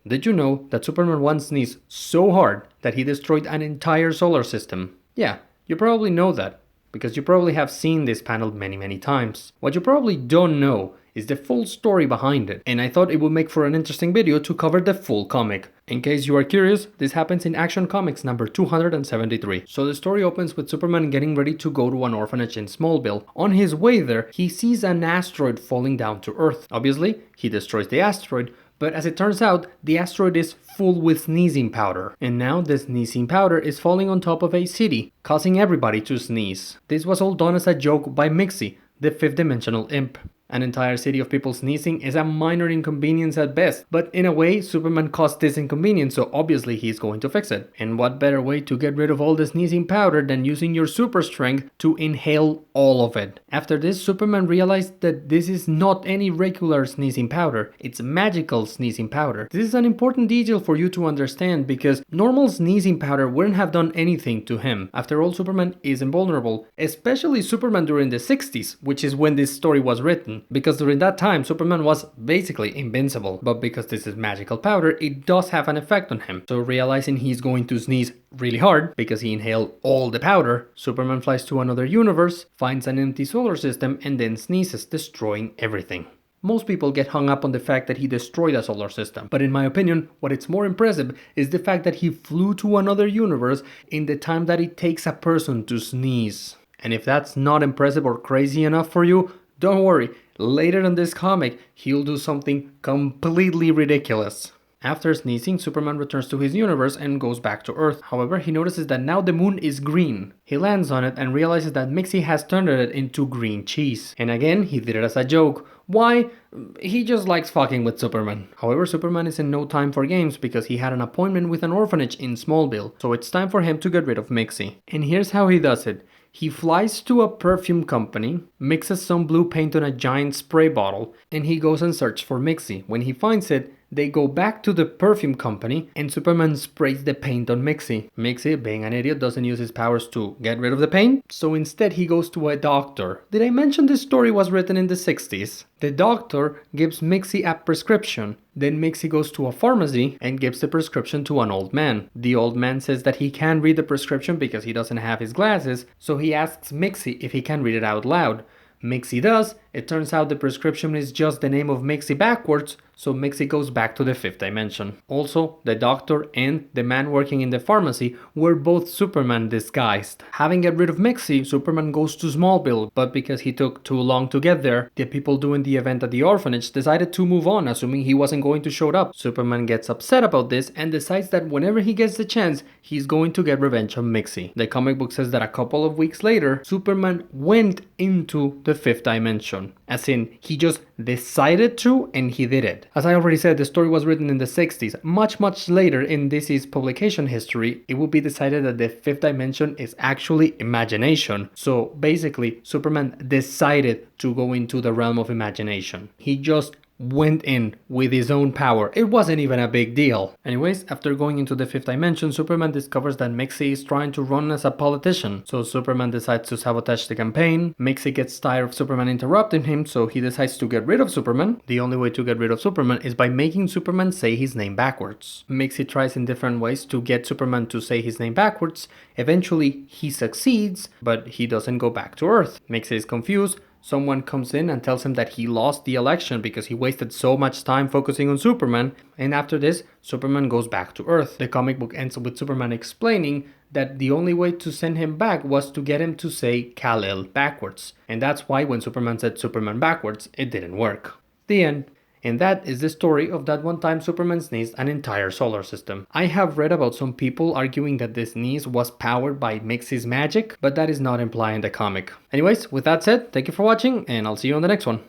Did you know that Superman once sneezed so hard that he destroyed an entire solar system? Yeah, you probably know that, because you probably have seen this panel many times. What you probably don't know is the full story behind it, and I thought it would make for an interesting video to cover the full comic. In case you are curious, this happens in Action Comics number 273. So the story opens with Superman getting ready to go to an orphanage in Smallville. On his way there, he sees an asteroid falling down to Earth. Obviously, he destroys the asteroid, but as it turns out, the asteroid is full with sneezing powder. And now the sneezing powder is falling on top of a city, causing everybody to sneeze. This was all done as a joke by Mixie, the fifth dimensional imp. An entire city of people sneezing is a minor inconvenience at best, but in a way, Superman caused this inconvenience, so obviously he's going to fix it. And what better way to get rid of all the sneezing powder than using your super strength to inhale all of it? After this, Superman realized that this is not any regular sneezing powder, it's magical sneezing powder. This is an important detail for you to understand because normal sneezing powder wouldn't have done anything to him. After all, Superman is invulnerable, especially Superman during the 60s, which is when this story was written. Because during that time, Superman was basically invincible, but because this is magical powder, it does have an effect on him. So realizing he's going to sneeze really hard because he inhaled all the powder, Superman flies to another universe, finds an empty solar system, and then sneezes, destroying everything. Most people get hung up on the fact that he destroyed a solar system, but in my opinion, what is more impressive is the fact that he flew to another universe in the time that it takes a person to sneeze. And if that's not impressive or crazy enough for you, don't worry, later in this comic, he'll do something completely ridiculous. After sneezing, Superman returns to his universe and goes back to Earth. However, he notices that now the moon is green. He lands on it and realizes that Mixie has turned it into green cheese. And again, he did it as a joke. Why? He just likes fucking with Superman. However, Superman is in no time for games because he had an appointment with an orphanage in Smallville. So it's time for him to get rid of Mixie. And here's how he does it. He flies to a perfume company, mixes some blue paint on a giant spray bottle, and he goes and searches for Mixie. When he finds it, they go back to the perfume company and Superman sprays the paint on Mixie. Mixie, being an idiot, doesn't use his powers to get rid of the paint, so instead he goes to a doctor. Did I mention this story was written in the 60s? The doctor gives Mixie a prescription. Then Mixie goes to a pharmacy and gives the prescription to an old man. The old man says that he can't read the prescription because he doesn't have his glasses, so he asks Mixie if he can read it out loud. Mixie does. It turns out the prescription is just the name of Mixie backwards, so Mixie goes back to the fifth dimension. Also, the doctor and the man working in the pharmacy were both Superman disguised. Having get rid of Mixie, Superman goes to Smallville, but because he took too long to get there, the people doing the event at the orphanage decided to move on, assuming he wasn't going to show up. Superman gets upset about this and decides that whenever he gets the chance, he's going to get revenge on Mixie. The comic book says that a couple of weeks later, Superman went into the fifth dimension. As in, he just decided to and he did it. As I already said, the story was written in the 60s. Much later in DC's publication history, it will be decided that the fifth dimension is actually imagination. So basically, Superman decided to go into the realm of imagination. He just went in with his own power. It wasn't even a big deal. Anyways, after going into the fifth dimension, Superman discovers that Mixie is trying to run as a politician. So Superman decides to sabotage the campaign. Mixie gets tired of Superman interrupting him, so he decides to get rid of Superman. The only way to get rid of Superman is by making Superman say his name backwards. Mixie tries in different ways to get Superman to say his name backwards. Eventually, he succeeds, but he doesn't go back to Earth. Mixie is confused. Someone comes in and tells him that he lost the election because he wasted so much time focusing on Superman, and after this, Superman goes back to Earth. The comic book ends with Superman explaining that the only way to send him back was to get him to say Kal-El backwards, and that's why when Superman said Superman backwards, it didn't work. The end. And that is the story of that one time Superman sneezed an entire solar system. I have read about some people arguing that this sneeze was powered by Mixie's magic, but that is not implied in the comic. Anyways, with that said, thank you for watching, and I'll see you on the next one.